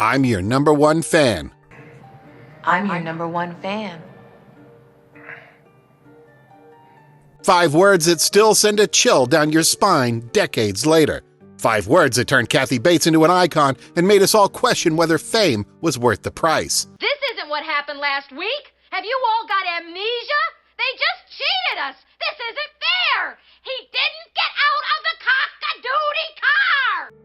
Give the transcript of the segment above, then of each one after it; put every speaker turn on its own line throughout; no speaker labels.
I'm your #1 fan.
I'm your #1 fan.
5 words that still send a chill down your spine decades later. 5 words that turned Kathy Bates into an icon and made us all question whether fame was worth the price.
This isn't what happened last week. Have you all got amnesia? They just cheated us. This isn't fair. He didn't get out of the cock-a-doodie car.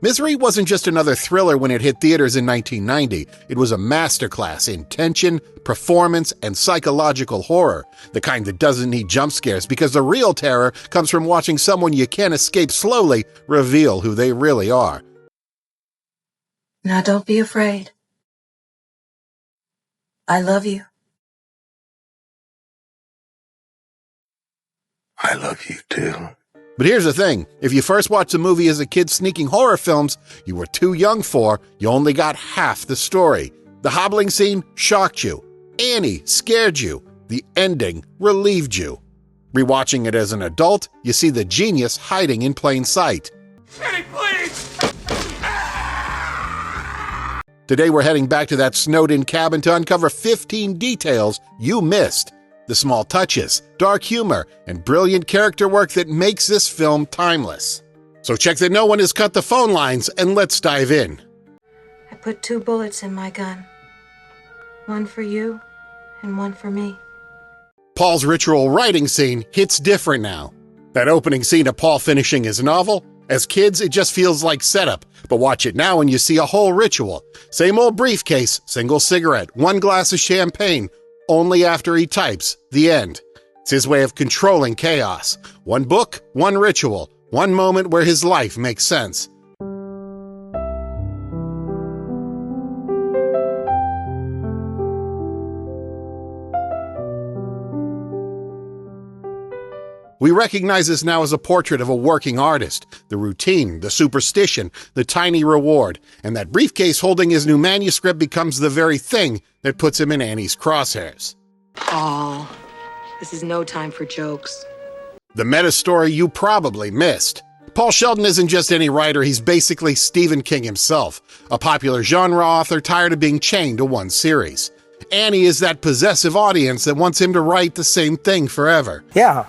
Misery wasn't just another thriller when it hit theaters in 1990. It was a masterclass in tension, performance, and psychological horror. The kind that doesn't need jump scares, because the real terror comes from watching someone you can't escape slowly reveal who they really are.
Now don't be afraid. I love you.
I love you too.
But here's the thing, if you first watched the movie as a kid sneaking horror films you were too young for, you only got half the story. The hobbling scene shocked you. Annie scared you. The ending relieved you. Rewatching it as an adult, you see the genius hiding in plain sight.
Annie, please!
Today we're heading back to that snowed-in cabin to uncover 15 details you missed. The small touches, dark humor, and brilliant character work that makes this film timeless. So check that no one has cut the phone lines and let's dive in.
I put 2 bullets in my gun. 1 for you and 1 for me.
Paul's ritual writing scene hits different now. That opening scene of Paul finishing his novel, as kids it just feels like setup, but watch it now and you see a whole ritual. Same old briefcase, single cigarette, 1 glass of champagne, only after he types, the end. It's his way of controlling chaos. 1 book, 1 ritual, 1 moment where his life makes sense. We recognize this now as a portrait of a working artist. The routine, the superstition, the tiny reward, and that briefcase holding his new manuscript becomes the very thing that puts him in Annie's crosshairs.
Paul, this is no time for jokes.
The meta story you probably missed. Paul Sheldon isn't just any writer, he's basically Stephen King himself, a popular genre author tired of being chained to one series. Annie is that possessive audience that wants him to write the same thing forever.
Yeah,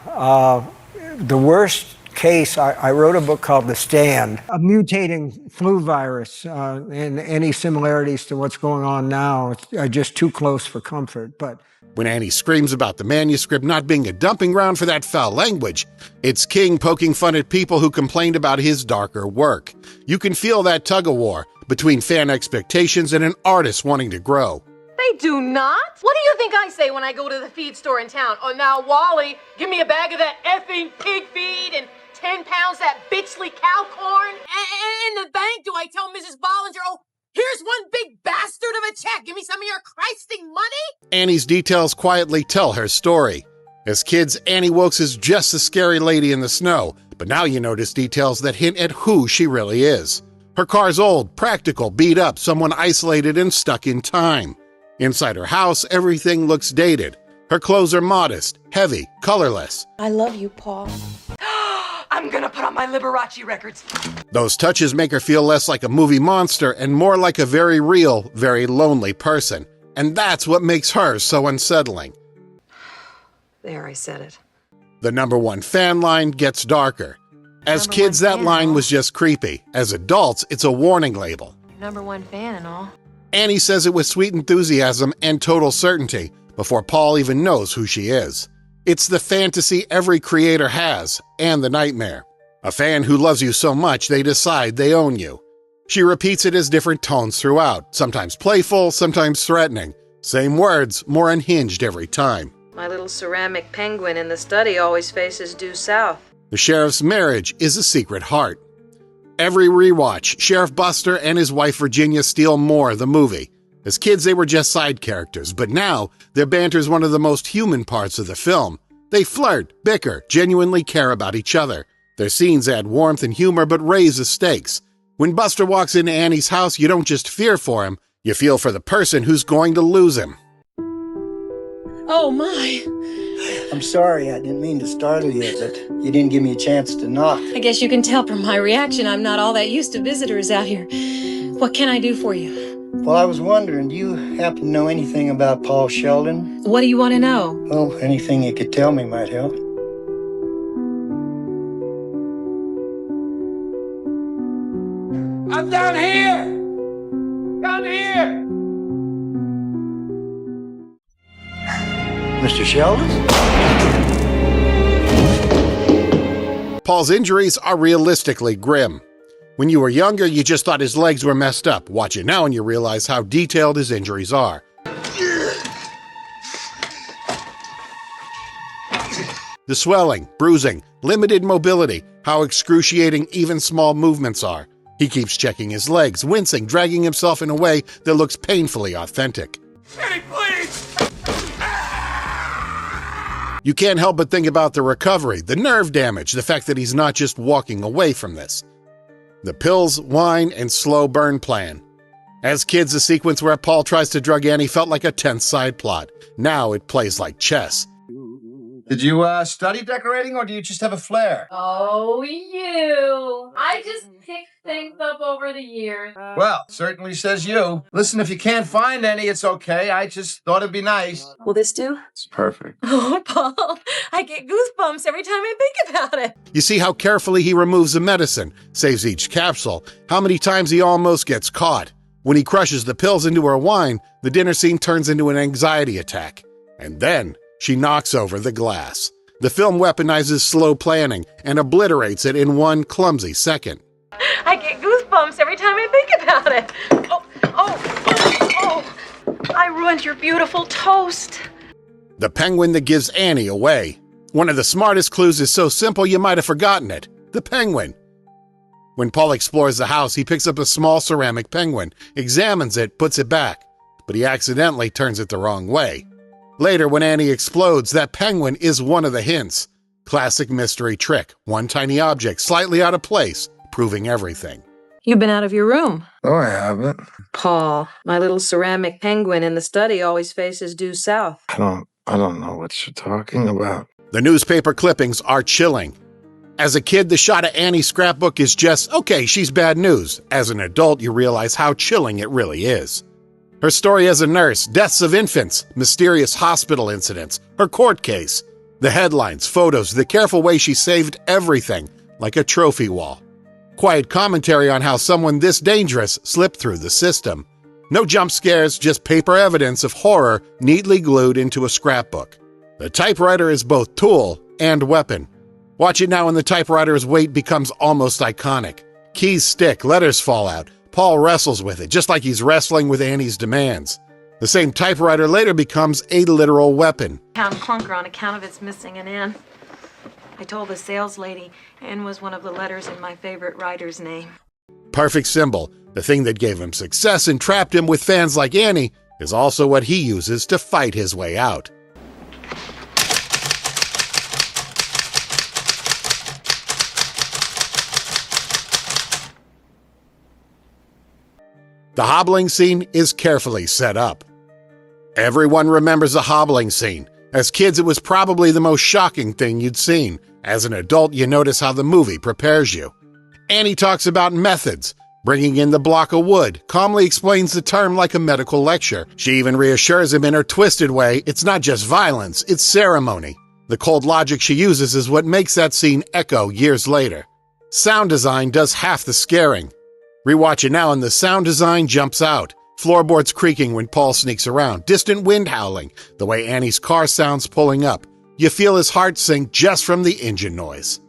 the worst case, I wrote a book called The Stand, a mutating flu virus, and any similarities to what's going on now are just too close for comfort. But
when Annie screams about the manuscript not being a dumping ground for that foul language, it's King poking fun at people who complained about his darker work. You can feel that tug-of-war between fan expectations and an artist wanting to grow.
They do not. What do you think I say when I go to the feed store in town? Oh, now, Wally, give me a bag of that effing pig feed and 10 pounds that bitchly cow corn. And in the bank, do I tell Mrs. Bollinger, oh, here's 1 big bastard of a check. Give me some of your Christing money?
Annie's details quietly tell her story. As kids, Annie Wilkes is just a scary lady in the snow, but now you notice details that hint at who she really is. Her car's old, practical, beat up, someone isolated and stuck in time. Inside her house, everything looks dated. Her clothes are modest, heavy, colorless.
I love you, Paul.
I'm gonna put on my Liberace records.
Those touches make her feel less like a movie monster and more like a very real, very lonely person. And that's what makes her so unsettling.
There, I said it.
The #1 fan line gets darker. As kids, that line was just creepy. As adults, it's a warning label.
#1 fan and all.
Annie says it with sweet enthusiasm and total certainty before Paul even knows who she is. It's the fantasy every creator has, and the nightmare. A fan who loves you so much they decide they own you. She repeats it as different tones throughout, sometimes playful, sometimes threatening. Same words, more unhinged every time.
My little ceramic penguin in the study always faces due south.
The sheriff's marriage is a secret heart. Every rewatch, Sheriff Buster and his wife Virginia steal more of the movie. As kids, they were just side characters, but now their banter is one of the most human parts of the film. They flirt, bicker, genuinely care about each other. Their scenes add warmth and humor but raise the stakes. When Buster walks into Annie's house, you don't just fear for him, you feel for the person who's going to lose him.
Oh, my.
I'm sorry, I didn't mean to startle you, but you didn't give me a chance to knock.
I guess you can tell from my reaction I'm not all that used to visitors out here. What can I do for you?
Well, I was wondering, do you happen to know anything about Paul Sheldon?
What do you want to know?
Well, anything you could tell me might help.
I'm down here! Down here!
Mr. Sheldon?
Paul's injuries are realistically grim. When you were younger, you just thought his legs were messed up. Watch it now and you realize how detailed his injuries are. The swelling, bruising, limited mobility, how excruciating even small movements are. He keeps checking his legs, wincing, dragging himself in a way that looks painfully authentic.
Eddie, please!
You can't help but think about the recovery, the nerve damage, the fact that he's not just walking away from this. The pills, wine, and slow burn plan. As kids, the sequence where Paul tries to drug Annie felt like a tense side plot. Now it plays like chess.
Did you study decorating, or do you just have a flair?
Oh, you. I just pick things up over the years.
Well, certainly says you. Listen, if you can't find any, it's okay. I just thought it'd be nice.
Will this do?
It's perfect.
Oh, Paul, I get goosebumps every time I think about it.
You see how carefully he removes the medicine, saves each capsule, how many times he almost gets caught. When he crushes the pills into her wine, the dinner scene turns into an anxiety attack. And then she knocks over the glass. The film weaponizes slow planning and obliterates it in one clumsy second.
I get goosebumps every time I think about it. Oh, I ruined your beautiful toast.
The penguin that gives Annie away. One of the smartest clues is so simple you might have forgotten it. The penguin. When Paul explores the house, he picks up a small ceramic penguin, examines it, puts it back, but he accidentally turns it the wrong way. Later, when Annie explodes, that penguin is one of the hints. Classic mystery trick. One tiny object slightly out of place, proving everything.
You've been out of your room.
Oh, I haven't.
Paul, my little ceramic penguin in the study always faces due south.
I don't know what you're talking about.
The newspaper clippings are chilling. As a kid, the shot of Annie's scrapbook is just, okay, she's bad news. As an adult, you realize how chilling it really is. Her story as a nurse, deaths of infants, mysterious hospital incidents, her court case, the headlines, photos, the careful way she saved everything, like a trophy wall. Quiet commentary on how someone this dangerous slipped through the system. No jump scares, just paper evidence of horror neatly glued into a scrapbook. The typewriter is both tool and weapon. Watch it now and the typewriter's weight becomes almost iconic. Keys stick, letters fall out. Paul wrestles with it, just like he's wrestling with Annie's demands. The same typewriter later becomes a literal weapon.
Pound clunker on account of its missing an N. I told the sales lady N was one of the letters in my favorite writer's name.
Perfect symbol, the thing that gave him success and trapped him with fans like Annie, is also what he uses to fight his way out. The hobbling scene is carefully set up. Everyone remembers the hobbling scene. As kids, it was probably the most shocking thing you'd seen. As an adult, you notice how the movie prepares you. Annie talks about methods, bringing in the block of wood, calmly explains the term like a medical lecture. She even reassures him in her twisted way, it's not just violence, it's ceremony. The cold logic she uses is what makes that scene echo years later. Sound design does half the scaring. Rewatch it now and the sound design jumps out. Floorboards creaking when Paul sneaks around, distant wind howling, the way Annie's car sounds pulling up. You feel his heart sink just from the engine noise.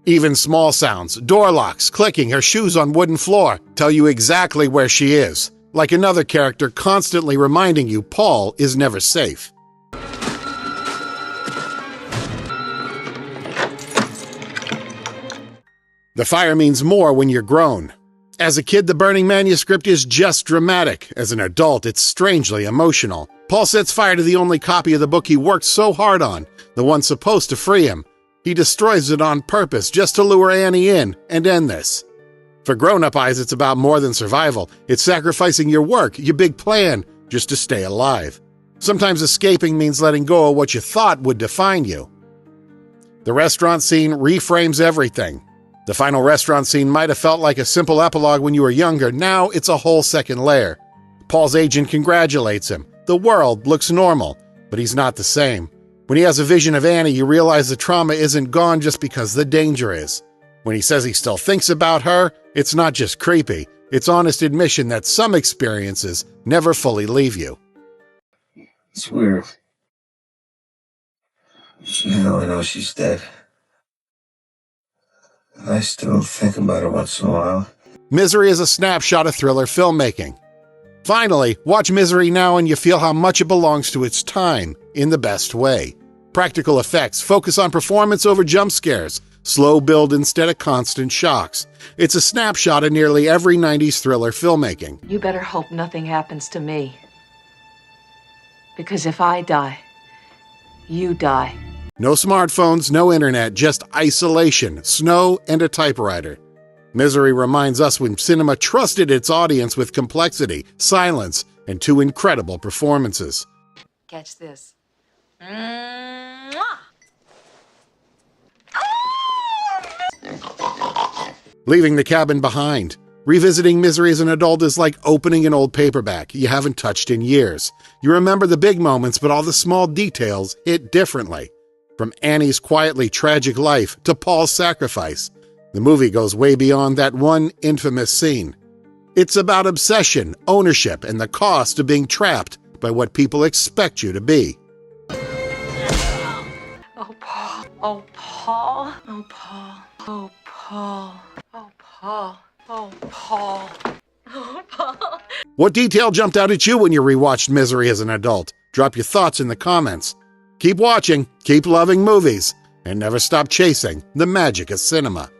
Even small sounds, door locks, clicking, her shoes on wooden floor, tell you exactly where she is. Like another character constantly reminding you Paul is never safe. The fire means more when you're grown. As a kid, the burning manuscript is just dramatic. As an adult, it's strangely emotional. Paul sets fire to the only copy of the book he worked so hard on, the one supposed to free him. He destroys it on purpose just to lure Annie in and end this. For grown-up eyes, it's about more than survival. It's sacrificing your work, your big plan, just to stay alive. Sometimes escaping means letting go of what you thought would define you. The restaurant scene reframes everything. The final restaurant scene might have felt like a simple epilogue when you were younger. Now it's a whole second layer. Paul's agent congratulates him. The world looks normal, but he's not the same. When he has a vision of Annie, you realize the trauma isn't gone just because the danger is. When he says he still thinks about her, it's not just creepy. It's honest admission that some experiences never fully leave you.
It's weird. I know she's dead. I still think about her once in a while.
Misery is a snapshot of thriller filmmaking. Finally, watch Misery now and you feel how much it belongs to its time, in the best way. Practical effects focus on performance over jump scares, slow build instead of constant shocks. It's a snapshot of nearly every 90s thriller filmmaking.
You better hope nothing happens to me. Because if I die, you die.
No smartphones, no internet, just isolation, snow, and a typewriter. Misery reminds us when cinema trusted its audience with complexity, silence, and two incredible performances.
Catch this.
Leaving the cabin behind. Revisiting Misery as an adult is like opening an old paperback you haven't touched in years. You remember the big moments, but all the small details hit differently. From Annie's quietly tragic life to Paul's sacrifice, the movie goes way beyond that one infamous scene. It's about obsession, ownership, and the cost of being trapped by what people expect you to be.
Oh, Paul. Oh, Paul. Oh, Paul. Oh, Paul. Oh, Paul. Oh, Paul. Oh, Paul.
What detail jumped out at you when you rewatched Misery as an adult? Drop your thoughts in the comments. Keep watching, keep loving movies, and never stop chasing the magic of cinema.